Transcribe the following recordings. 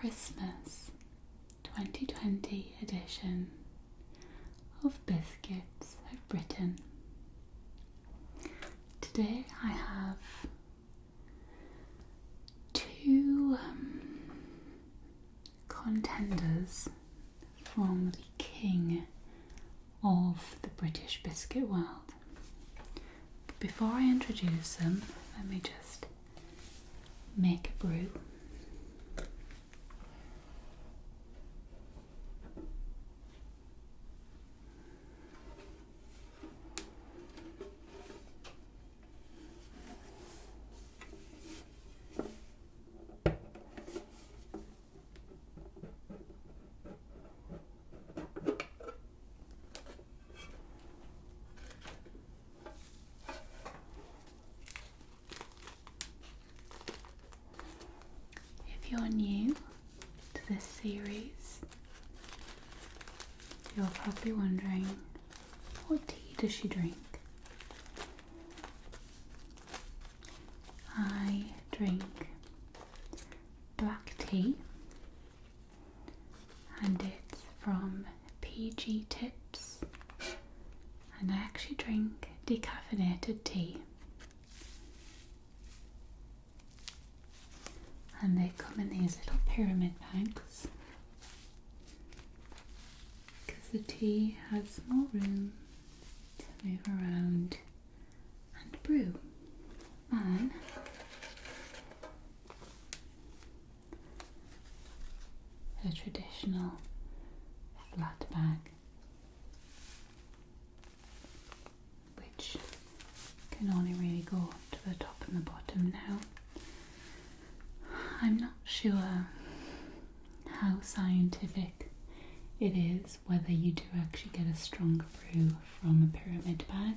Christmas 2020 edition of Biscuits of Britain. Today I have two contenders from the king of the British biscuit world. But before I introduce them, let me just make a brew. If you're new to this series, you're probably wondering, what tea does she drink? I drink black tea, and it's from PG Tips, and I actually drink decaffeinated tea. And they come in these little pyramid bags because the tea has more room to move around and brew than a traditional flat bag, which can only really go to the top and the bottom now. I'm not sure how scientific it is whether you do actually get a stronger brew from a pyramid bag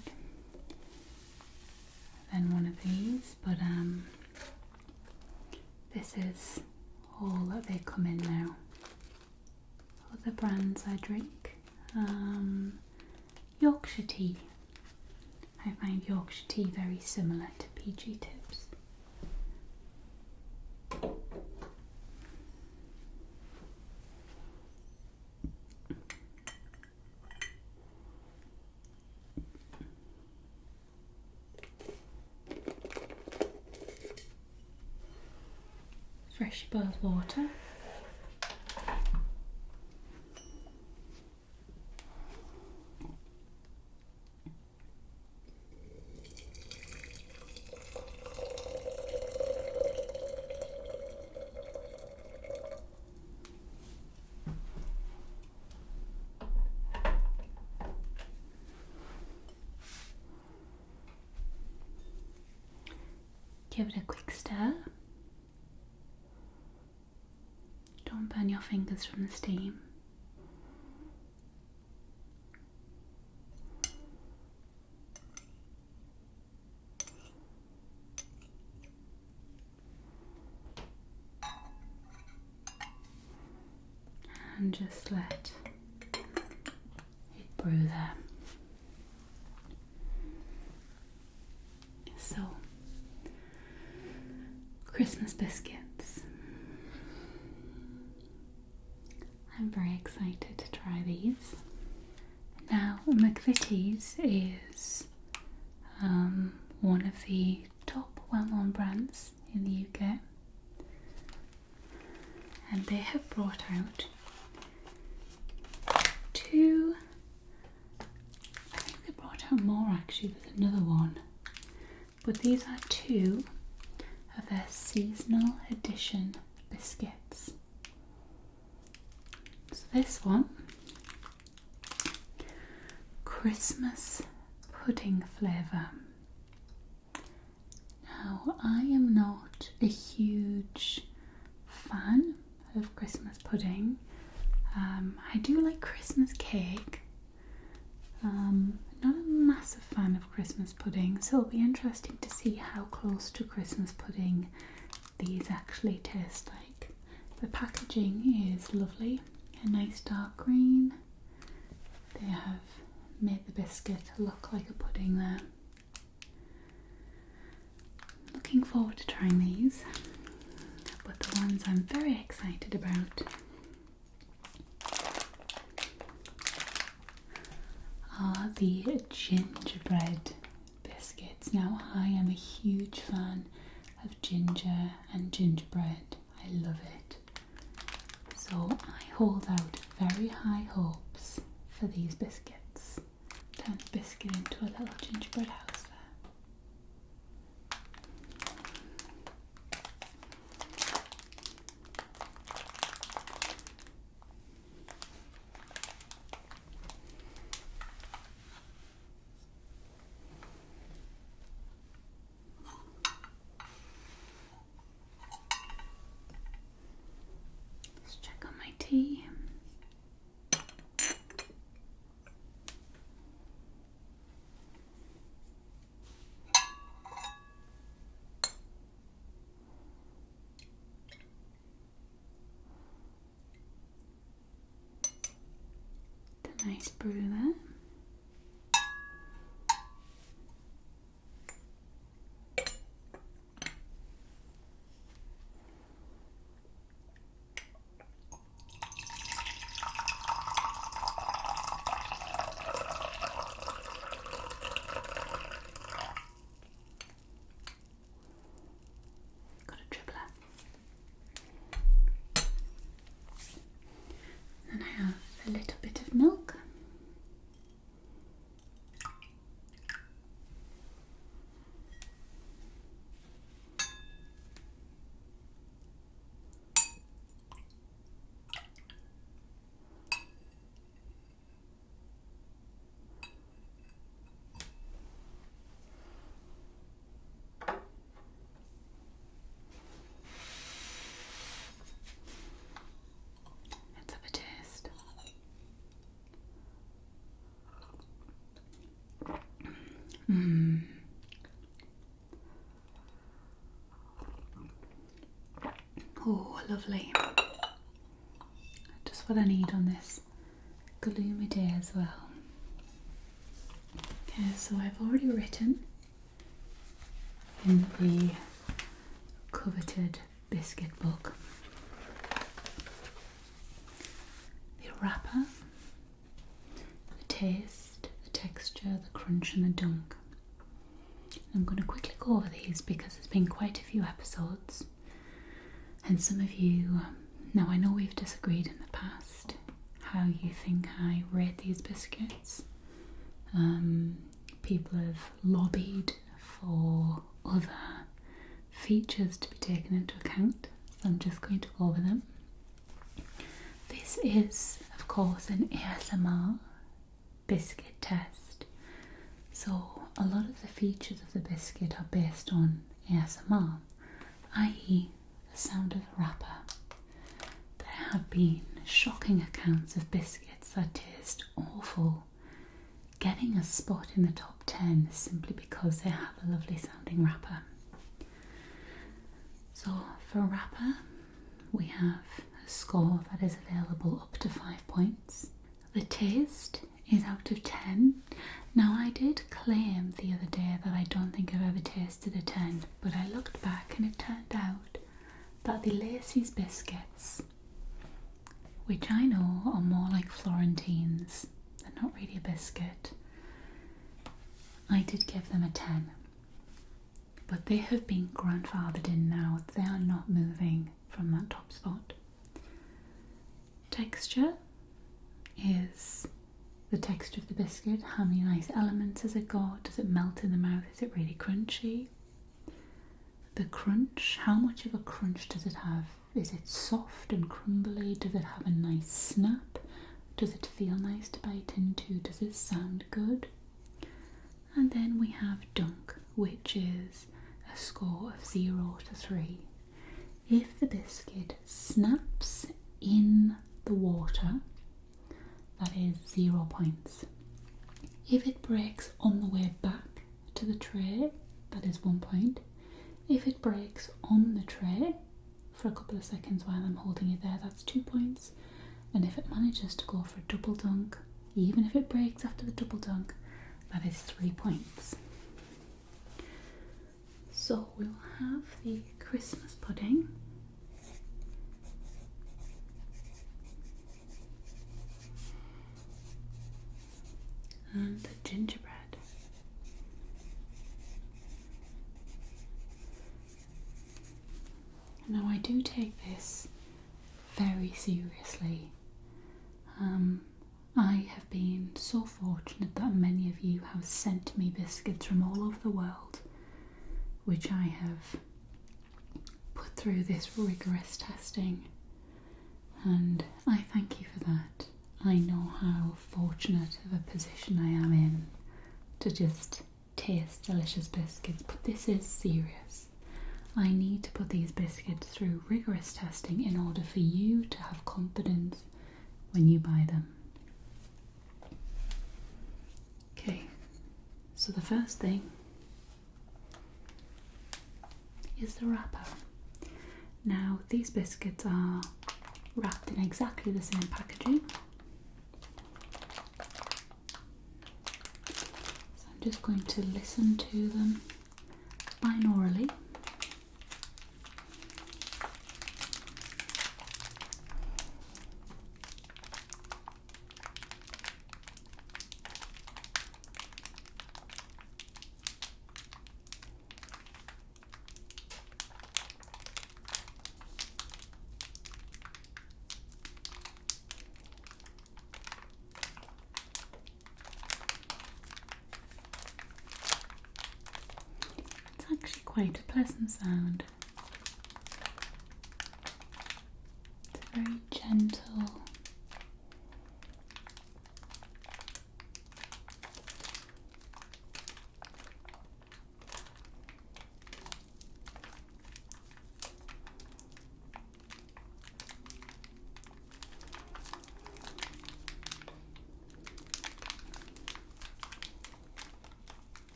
than one of these, but this is all that they come in now. Other brands I drink, Yorkshire tea. I find Yorkshire tea very similar to PG Tips. Fresh boiled water, give it a quick stir. Don't burn your fingers from the steam. And just let it brew there. So, Christmas biscuits. I'm very excited to try these. Now, McVitie's is one of the top well-known brands in the UK, and they have brought out two, I think they brought out more actually, there's another one, but these are two of their seasonal edition biscuits. So this one, Christmas pudding flavour. Now, I am not a huge fan of Christmas pudding. I do like Christmas cake. Not a massive fan of Christmas pudding, so it'll be interesting to see how close to Christmas pudding these actually taste like. The packaging is lovely, a nice dark green. They have made the biscuit look like a pudding there. Looking forward to trying these. but the ones I'm very excited about are the gingerbread biscuits. Now, I am a huge fan of ginger and gingerbread. I love it. So I hold out very high hopes for these biscuits. Turn the biscuit into a little gingerbread house there. Let's check on my tea. Nice brew there. Got a dribbler. And I have a little bit of milk. Let's have a taste. Oh, lovely. Just what I need on this gloomy day as well. Okay, so I've already written in the coveted biscuit book the wrapper, the taste, the texture, the crunch and the dunk. I'm going to quickly go over these because there's been quite a few episodes and some of you, now I know we've disagreed in the past how you think I rate these biscuits. People have lobbied for other features to be taken into account, so I'm just going to go over them. This is, of course, an ASMR biscuit test, so a lot of the features of the biscuit are based on ASMR, i.e. the sound of the wrapper. There have been shocking accounts of biscuits that taste awful, getting a spot in the top 10 simply because they have a lovely sounding wrapper. So for a wrapper, we have a score that is available up to 5 points. The taste is out of 10. Now, I did claim the other day that I don't think I've ever tasted a 10, but I looked back and it turned out that the Lacey's biscuits, which I know are more like Florentines, they're not really a biscuit, I did give them a 10. But they have been grandfathered in now. They are not moving from that top spot. Texture is the texture of the biscuit. How many nice elements has it got? Does it melt in the mouth? Is it really crunchy? The crunch, how much of a crunch does it have? Is it soft and crumbly? Does it have a nice snap? Does it feel nice to bite into? Does it sound good? And then we have dunk, which is a score of 0 to 3. If the biscuit snaps in the water, that is 0 points. If it breaks on the way back to the tray, that is 1 point. If it breaks on the tray for a couple of seconds while I'm holding it there, that's 2 points. And if it manages to go for a double dunk, even if it breaks after the double dunk, that is 3 points. So we'll have the Christmas pudding. and the gingerbread. Now I do take this very seriously. I have been so fortunate that many of you have sent me biscuits from all over the world, which I have put through this rigorous testing, and I thank you for that. I know how fortunate of a position I am in to just taste delicious biscuits, but this is serious. I need to put these biscuits through rigorous testing in order for you to have confidence when you buy them. Okay, so the first thing is the wrapper. Now these biscuits are wrapped in exactly the same packaging. So I'm just going to listen to them binaurally. Actually quite a pleasant sound. It's very gentle.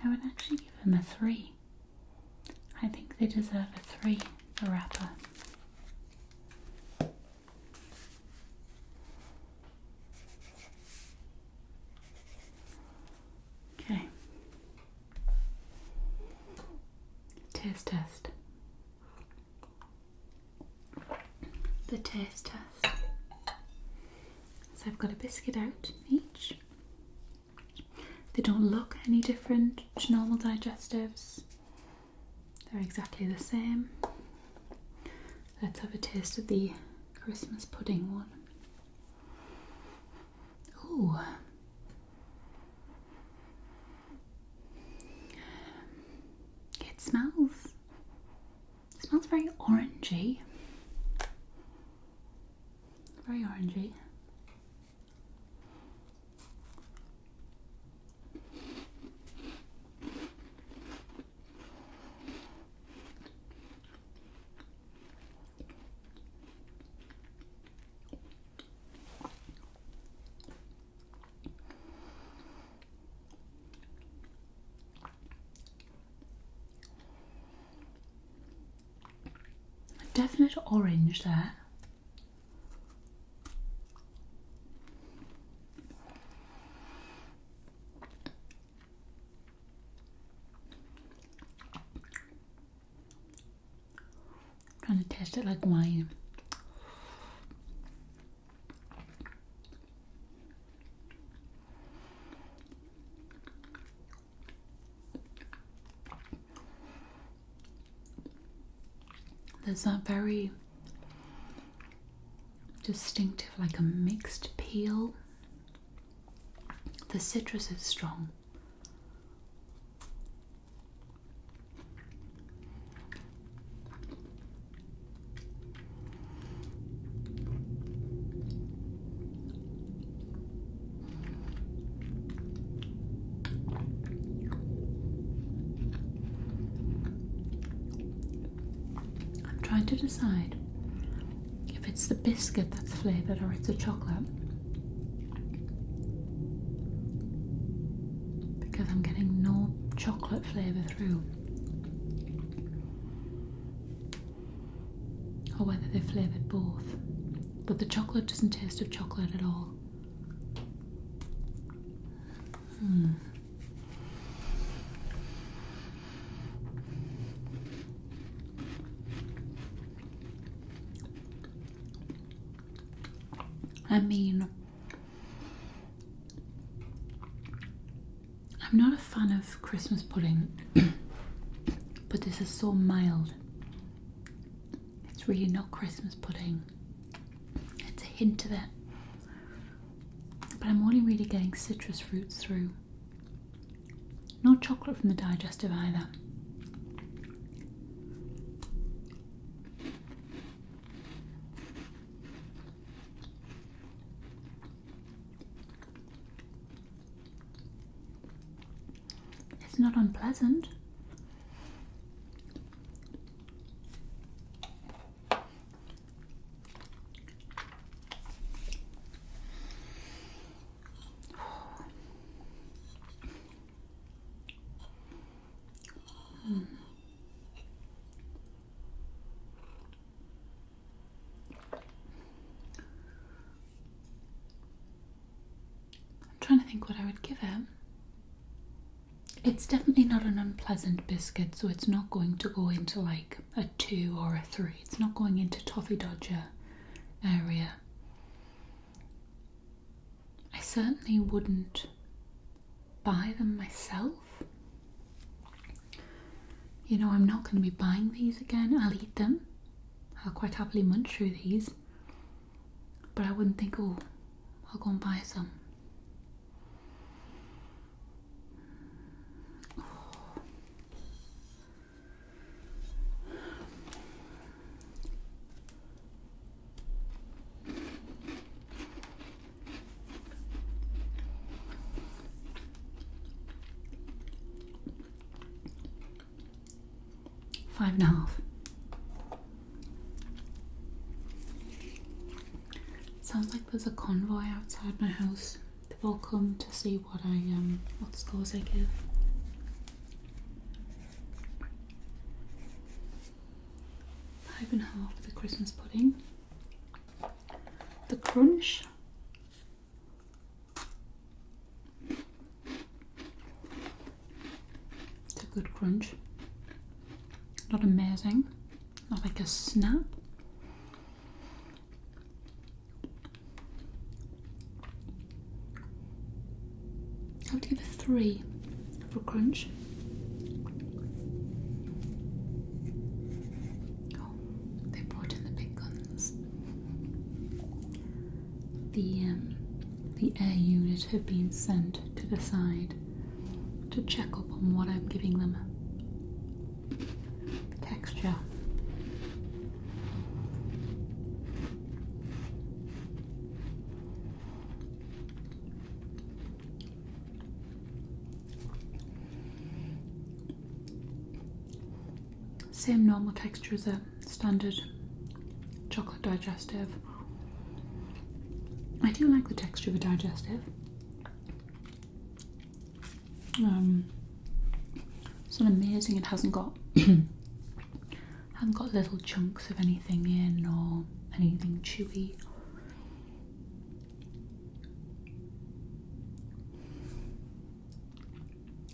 I would actually give them a 3. I think they deserve a 3, the wrapper. Okay. Taste test. The taste test. So I've got a biscuit out each. They don't look any different to normal digestives. They're exactly the same. Let's have a taste of the Christmas pudding one. Ooh. It smells very orangey. Very orangey. Definite orange there. Trying to taste it like wine. There's that very distinctive, like a mixed peel. The citrus is strong. Trying to decide if it's the biscuit that's flavoured or it's the chocolate, because I'm getting no chocolate flavour through, or whether they've flavoured both, but the chocolate doesn't taste of chocolate at all. I mean, I'm not a fan of Christmas pudding, but this is so mild. It's really not Christmas pudding. It's a hint of it. But I'm only really getting citrus fruits through. No chocolate from the digestive either. It's not unpleasant. Trying to think what I would give it. It's definitely not an unpleasant biscuit, so it's not going to go into like a 2 or a 3. It's not going into toffee dodger area. I certainly wouldn't buy them myself. You know, I'm not going to be buying these again. I'll eat them. I'll quite happily munch through these. But I wouldn't think, oh, I'll go and buy some. Five and a half. Sounds like there's a convoy outside my house. They've all come to see what scores I give. Five and a half for the Christmas pudding. The crunch. It's a good crunch. Not amazing, not like a snap. I would give it 3 for crunch. Oh, they brought in the big guns. The air unit have been sent to the side to check up on what I'm giving them. Texture. Same normal texture as a standard chocolate digestive. I do like the texture of a digestive. It's not amazing. It hasn't got little chunks of anything in or anything chewy.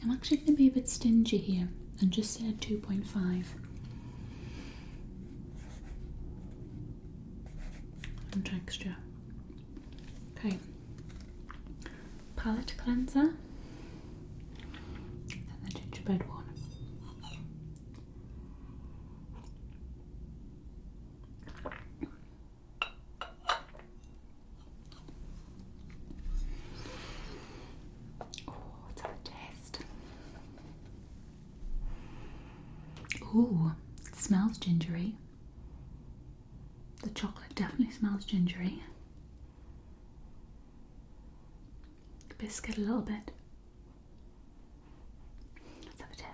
I'm actually going to be a bit stingy here and just say 2.5 on texture. Okay, palette cleanser and the gingerbread one. Ooh, it smells gingery. The chocolate definitely smells gingery. The biscuit a little bit. Let's have a taste.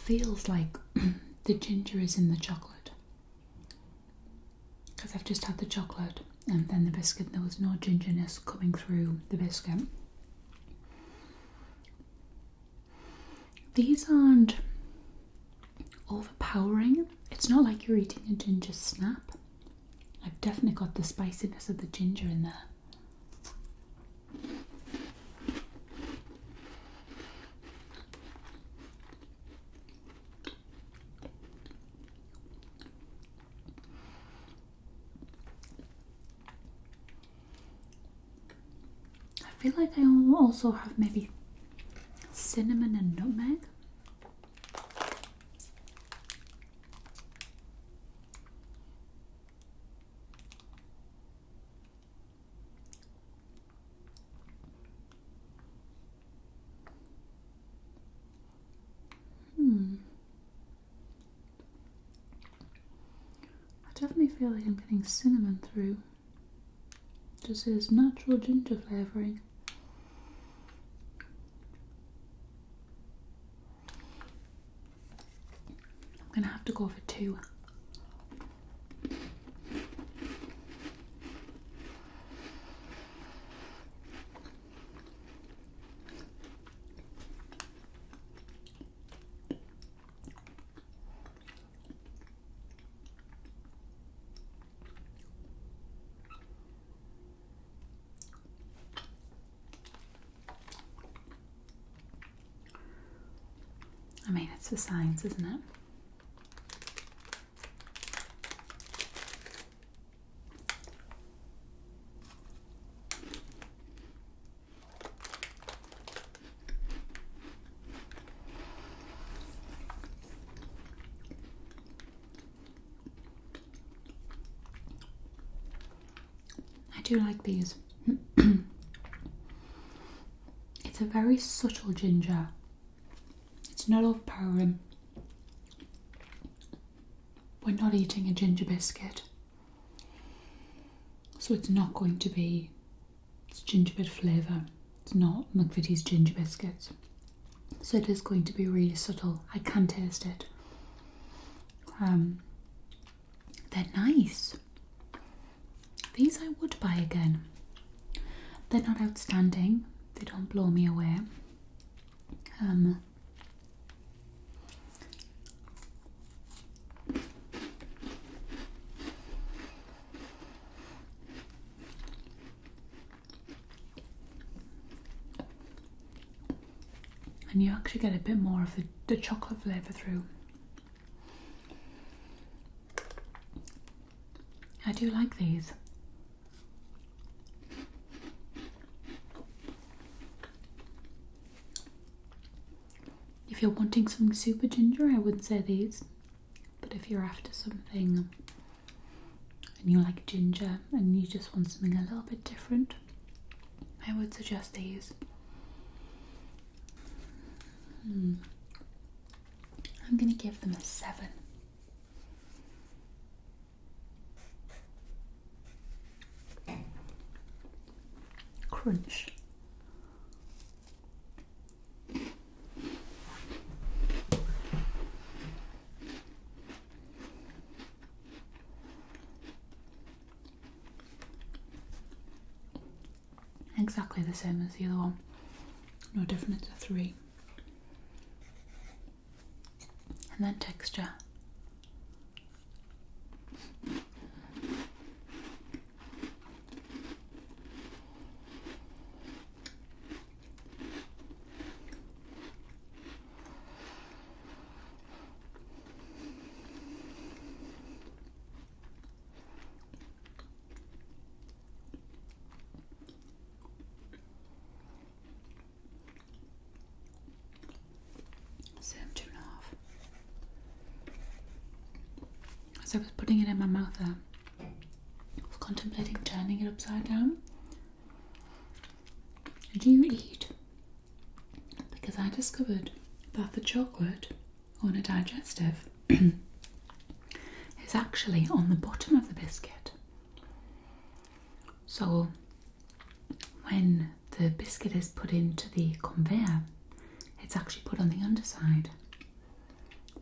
feels like the ginger is in the chocolate, because I've just had the chocolate and then the biscuit. There was no gingerness coming through the biscuit. These aren't overpowering. It's not like you're eating a ginger snap. I've definitely got the spiciness of the ginger in there. I feel like I also have maybe cinnamon and nutmeg. I definitely feel like I'm getting cinnamon through. Just as natural ginger flavouring. I'm gonna have to go for 2. I mean, it's the science, isn't it? I do like these. It's a very subtle ginger. It's not overpowering. We're not eating a ginger biscuit, so it's not going to be, it's gingerbread flavour. It's not McVitie's ginger biscuits, so it is going to be really subtle. I can taste it. They're nice. These I would buy again. They're not outstanding. They don't blow me away. And you actually get a bit more of the chocolate flavour through. I do like these. If you're wanting something super ginger, I wouldn't say these. But if you're after something and you like ginger and you just want something a little bit different, I would suggest these. I'm going to give them a 7. Crunch. Exactly the same as the other one. No different, it's a 3. And then texture. Same 2.5. As I was putting it in my mouth there, I was contemplating turning it upside down. Do you eat? Because I discovered that the chocolate on a digestive is actually on the bottom of the biscuit. So when the biscuit is put into the conveyor, it's actually put on the underside.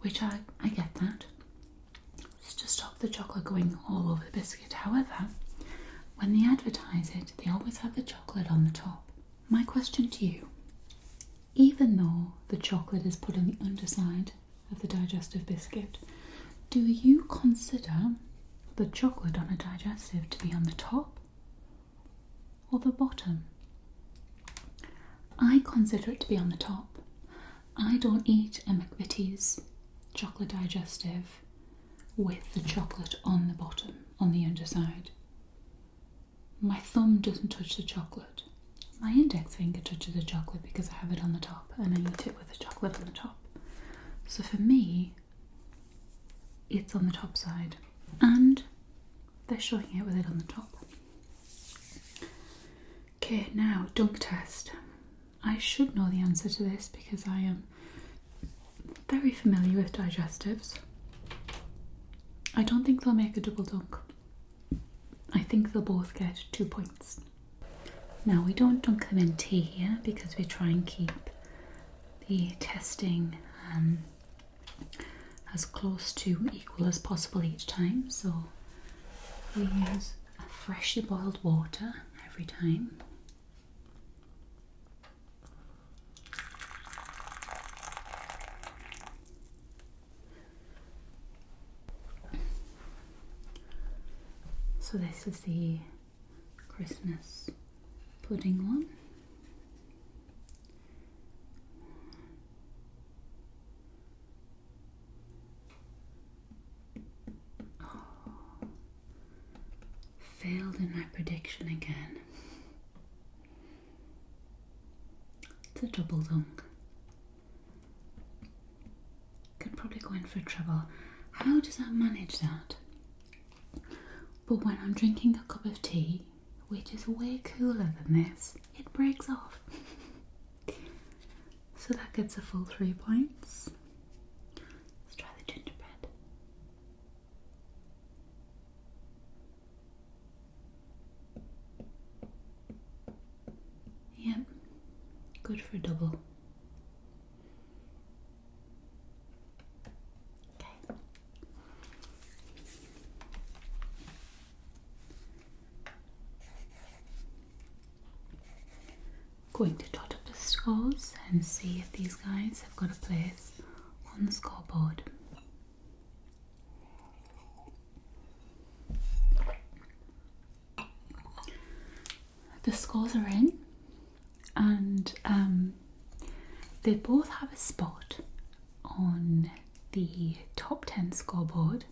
which I get that. It's to stop the chocolate going all over the biscuit. However, when they advertise it, they always have the chocolate on the top. My question to you, even though the chocolate is put on the underside of the digestive biscuit, do you consider the chocolate on a digestive to be on the top or the bottom? I consider it to be on the top. I don't eat a McVitie's chocolate digestive with the chocolate on the bottom, on the underside. My thumb doesn't touch the chocolate. My index finger touches the chocolate because I have it on the top and I eat it with the chocolate on the top. So for me, it's on the top side and they're showing it with it on the top. Okay, now dunk test. I should know the answer to this because I am very familiar with digestives. I don't think they'll make a double dunk. I think they'll both get 2 points. Now we don't dunk them in tea here because we try and keep the testing as close to equal as possible each time. So we use a freshly boiled water every time. So this is the Christmas pudding one. Oh, failed in my prediction again. It's a double dunk. Could probably go in for trouble. How does that manage that? But when I'm drinking a cup of tea, which is way cooler than this, it breaks off. So that gets a full 3 points. Let's try the gingerbread. Yep, good for double. Going to dot up the scores and see if these guys have got a place on the scoreboard. The scores are in and they both have a spot on the top 10 scoreboard.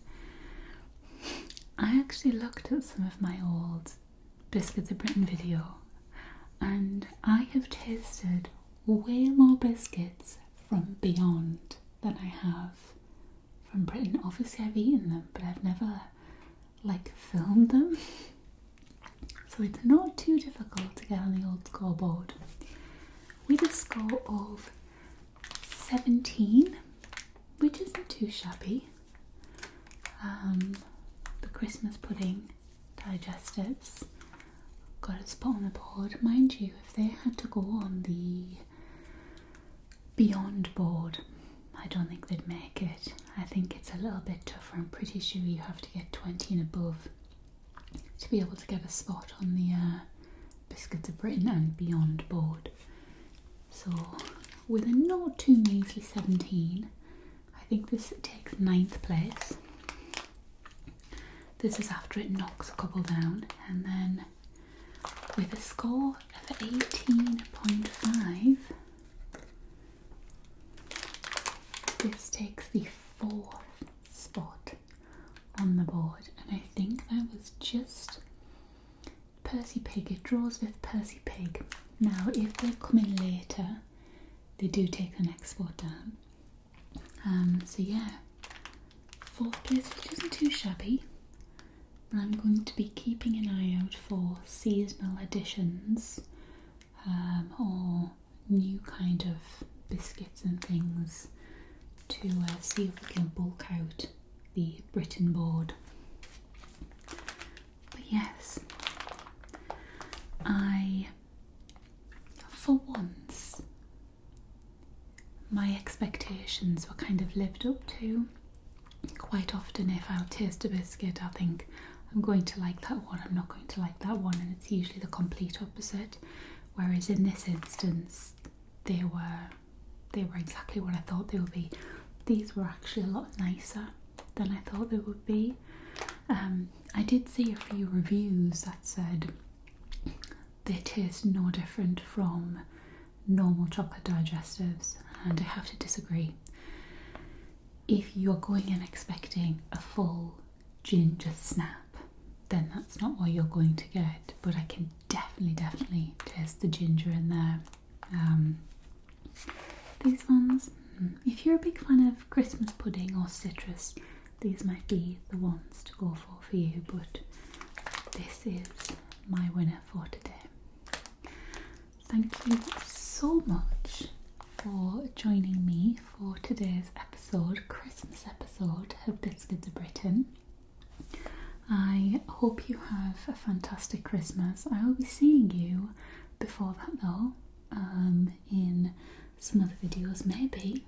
I actually looked at some of my old Biscuits of Britain video and I have tasted way more biscuits from Beyond than I have from Britain. Obviously I've eaten them, but I've never filmed them. So it's not too difficult to get on the old scoreboard. We had a score of 17, which isn't too shabby. The Christmas pudding digestives got a spot on the board. Mind you, if they had to go on the Beyond board, I don't think they'd make it. I think it's a little bit tougher. I'm pretty sure you have to get 20 and above to be able to get a spot on the Biscuits of Britain and Beyond board. So with a not too measly 17, I think this takes 9th place. This is after it knocks a couple down, and then with a score of 18.5, this takes the 4th spot on the board, and I think that was just Percy Pig. It draws with Percy Pig. Now if they come in later, they do take the next spot down. So yeah, 4th place, which isn't too shabby. And I'm going to be keeping an eye out for seasonal additions or new kind of biscuits and things to see if we can bulk out the Britain board. But yes, for once, my expectations expectations were kind of lived up to. Quite often if I'll taste a biscuit, I think I'm going to like that one, I'm not going to like that one, and it's usually the complete opposite. Whereas in this instance, they were exactly what I thought they would be. These were actually a lot nicer than I thought they would be. I did see a few reviews that said they taste no different from normal chocolate digestives, and I have to disagree. If you're going in expecting a full ginger snap, then that's not what you're going to get, but I can definitely taste the ginger in there. These ones, if you're a big fan of Christmas pudding or citrus, these might be the ones to go for you, but this is my winner for today. Thank you so much for joining me for today's episode, Christmas episode of Biscuits of Britain. I hope you have a fantastic Christmas. I will be seeing you before that though, in some other videos, maybe